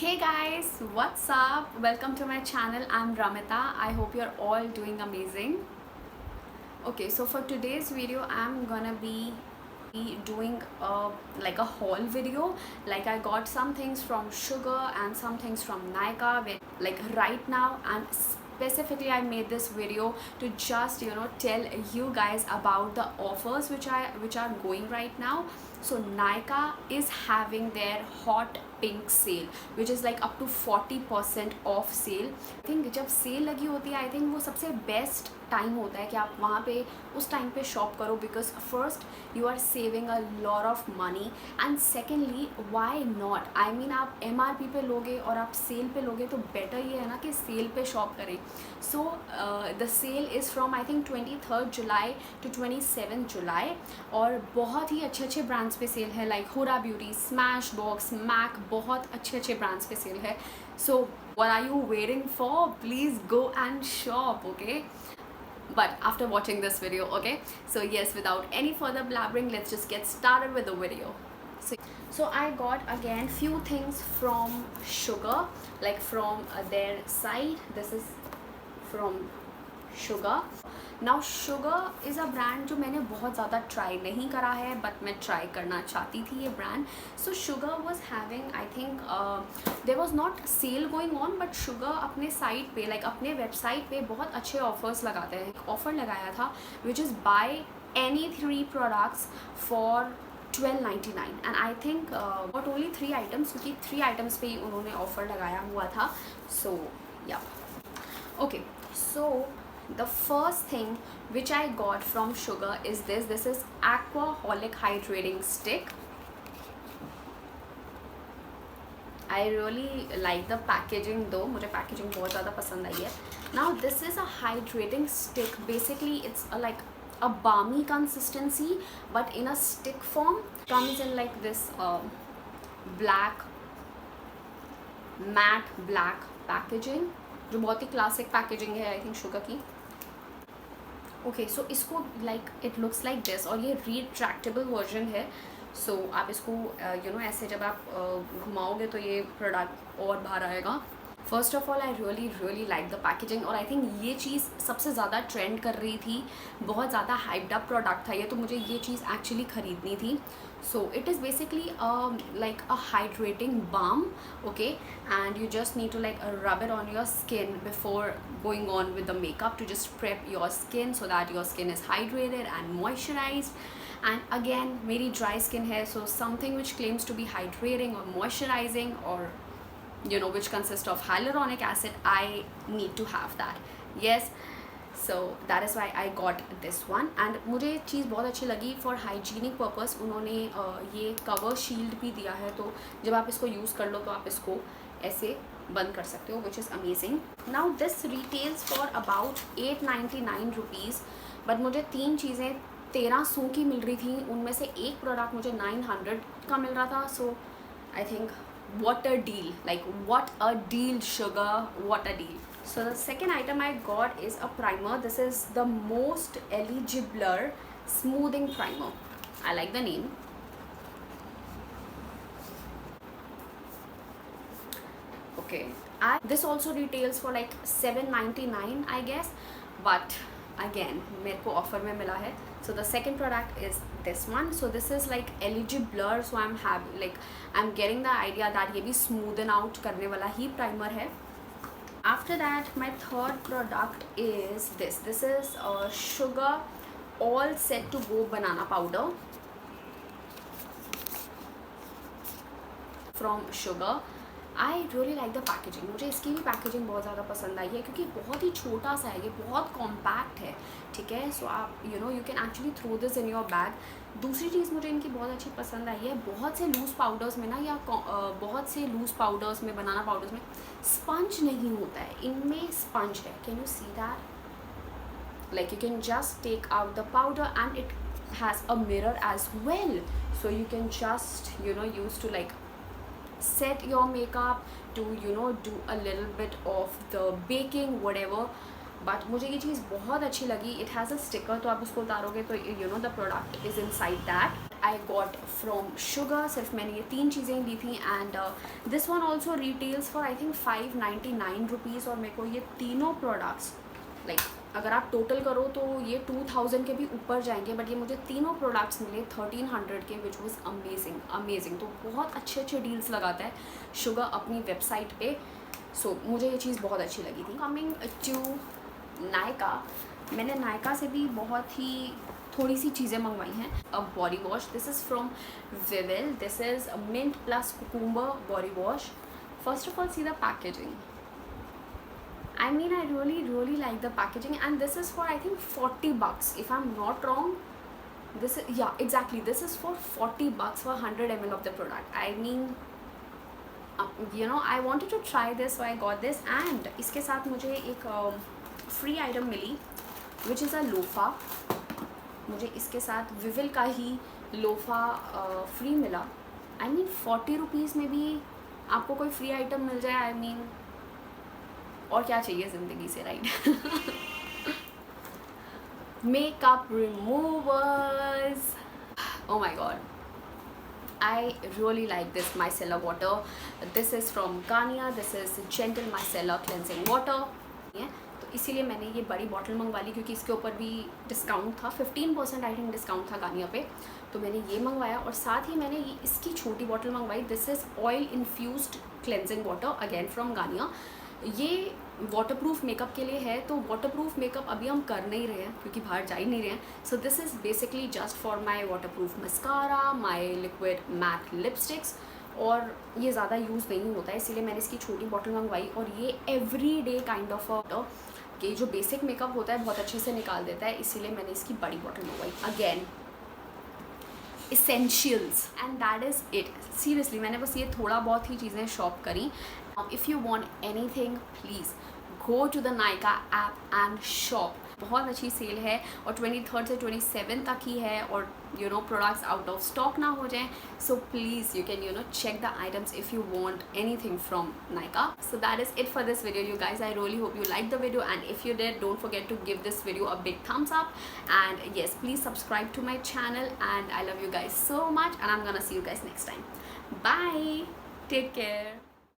Hey guys, what's up? Welcome to my channel. I'm Ramita. I hope you're all doing amazing. Okay, so for today's video, I'm gonna be doing like a haul video. Like I got some things from Sugar and some things from Nykaa. Like right now, and specifically I made this video to just tell you guys about the offers which are going right now. So Nykaa is having their hot pink sale which is like up to 40% off sale. I think जब cell लगी होती है, I think वो सबसे best time होता है कि आप वहाँ पे उस टाइम पे शॉप करो, because first you are saving a lot of money and secondly why not, I mean आप MRP पे लोगे और आप सेल पे लोगे तो बेटर ये है ना कि सेल पे शॉप करें. So the sale is from I think 23 July to 27 July और बहुत ही अच्छे अच्छे ब्रांड्स पे सेल है. Like Huda Beauty, Smashbox, MAC, बहुत अच्छे अच्छे ब्रांड्स पे सेल है. सो what are you waiting for? Please go and shop, okay? But after watching this video, okay? So yes, without any further blabbering, let's just get started with the video. So I got again few things from Sugar, like from their site. This is from Sugar. Now Sugar is a brand जो मैंने बहुत ज़्यादा try नहीं करा है, but मैं try करना चाहती थी ये brand. So Sugar was having, I think there was not sale going on, but Sugar अपने साइट पे, लाइक अपने वेबसाइट पे बहुत अच्छे ऑफर्स लगाते हैं. ऑफ़र लगाया था which is by any 3 products for $12.99 and I think not only 3 items, क्योंकि 3 items पे ही उन्होंने ऑफ़र लगाया हुआ था. सो या okay, so the first thing which I got from Sugar is this is Aquaholic hydrating stick. I really like the packaging though, मुझे packaging बहुत ज़्यादा पसंद आई है. Now this is a hydrating stick. Basically it's like a balmy consistency but in a stick form. Comes in like this black, matte black packaging जो बहुत ही classic packaging है I think sugar की. Okay, सो इसको like it looks like this और ये retractable version है. So आप इसको ऐसे जब आप घुमाओगे तो ये प्रोडक्ट और बाहर आएगा. First of all I really like the packaging और आई थिंक ये चीज़ सबसे ज़्यादा ट्रेंड कर रही थी. बहुत ज़्यादा हाइप्ड अप प्रोडक्ट था ये, तो मुझे ये चीज़ एक्चुअली ख़रीदनी थी. So it is basically like a hydrating balm, okay, and you just need to like rub it on your skin before going on with the makeup to just prep your skin so that your skin is hydrated and moisturized. And again, मेरी dry skin है, so something which claims to be hydrating or moisturizing or which consists of hyaluronic acid, I need to have that. Yes, so that is why I got this one. And मुझे एक चीज़ बहुत अच्छी लगी for hygienic purpose. उन्होंने ये cover shield भी दिया है, तो जब आप इसको यूज़ कर लो तो आप इसको ऐसे बंद कर सकते हो, which is amazing. Now this retails for about 899 rupees, but मुझे 3 चीज़ें 1300 की मिल रही थी. उनमें से एक प्रोडक्ट मुझे 900 का मिल रहा था. So I think what a deal, like what a deal Sugar, what a deal. So the second item I got is a primer. This is the Most Eligible Smoothing Primer. I like the name. Okay, this also retails for like $7.99 I guess, but again मेरे को offer में मिला है. So the second product is this one. So this is like Eligible, so I'm getting the idea that ये भी smoothen out करने वाला ही primer है. After that, my third product is this. This is Sugar All Set to Go banana powder from Sugar. I really like the packaging. मुझे इसकी भी packaging बहुत ज़्यादा पसंद आई है क्योंकि बहुत ही छोटा सा है, ये बहुत कॉम्पैक्ट है, ठीक है. सो आप you can actually throw this in your bag. दूसरी चीज़ मुझे इनकी बहुत अच्छी पसंद आई है, बहुत से लूज़ पाउडर्स में ना या बहुत से लूज़ पाउडर्स में, बनाना पाउडर्स में स्पंज नहीं होता है, इनमें स्पंज है. Can you see that? Like you can just take out the powder and it has a mirror as well, so you can just use to like set your makeup to do a little bit of the baking whatever. But मुझे ये चीज़ बहुत अच्छी लगी. It has a sticker, तो आप उसको उतारोगे तो the product is inside that. I got from sugar. सिर्फ मैंने ये 3 चीज़ें ली थी. And this one also retails for I think 599 rupees. और मेरे को ये तीनों प्रोडक्ट्स लाइक अगर आप टोटल करो तो ये 2000 के भी ऊपर जाएंगे, बट ये मुझे तीनों प्रोडक्ट्स मिले 1300 के, विच वॉज अमेजिंग अमेजिंग. तो बहुत अच्छे अच्छे डील्स लगाता है शुगर अपनी वेबसाइट पे. सो मुझे ये चीज़ बहुत अच्छी लगी थी. कमिंग टू नायका, मैंने नायका से भी बहुत ही थोड़ी सी चीज़ें मंगवाई हैं. A body wash, this is from Vivel. This is mint plus cucumber body wash. First of all see the packaging. I mean, I really like the packaging, and this is for I think 40 bucks if I'm not wrong. This is, yeah, exactly, this is for 40 bucks for 100 ml of the product. I mean, you know, I wanted to try this, so I got this. And इसके साथ मुझे एक free item milli which is a Lofa. मुझे इसके साथ weevil का ही Lofa free मिला. I mean 40 rupees में भी आपको कोई फ्री आइटम मिल जाए, I mean और क्या चाहिए ज़िंदगी से, right. Makeup removers, oh my god, I really like this micellar water. This is from Garnier. This is gentle micellar cleansing water. तो इसीलिए मैंने ये बड़ी बॉटल मंगवा ली क्योंकि इसके ऊपर भी डिस्काउंट था. 15% आई थिंक डिस्काउंट था गानिया पे. तो मैंने ये मंगवाया और साथ ही मैंने ये इसकी छोटी बॉटल मंगवाई. This is oil infused cleansing water again from Ghania. ये वाटरप्रूफ मेकअप के लिए है. तो वाटरप्रूफ मेकअप अभी हम कर नहीं रहे हैं क्योंकि बाहर जा ही नहीं रहे हैं. So this is basically just for my waterproof mascara, my liquid matte lipsticks. और ये ज़्यादा यूज़ नहीं होता है इसीलिए मैंने इसकी छोटी बॉटल मंगवाई. और ये every day kind of water कि जो बेसिक मेकअप होता है बहुत अच्छे से निकाल देता है, इसीलिए मैंने इसकी बड़ी बॉटल मंगवाई. Again essentials and that is it. seriously मैंने बस ये थोड़ा बहुत ही चीज़ें शॉप करी. if you want anything please go to the Nykaa app and shop. बहुत अच्छी सेल है और 23rd से 27 तक ही है. और you know products out of stock ना हो जाएं. so please you can you know check the items if you want anything from Nykaa. so that is it for this video you guys. I really hope you liked the video, and if you did, don't forget to give this video a big thumbs up. And yes, please subscribe to my channel, and I love you guys so much, and I'm gonna see you guys next time. Bye, take care.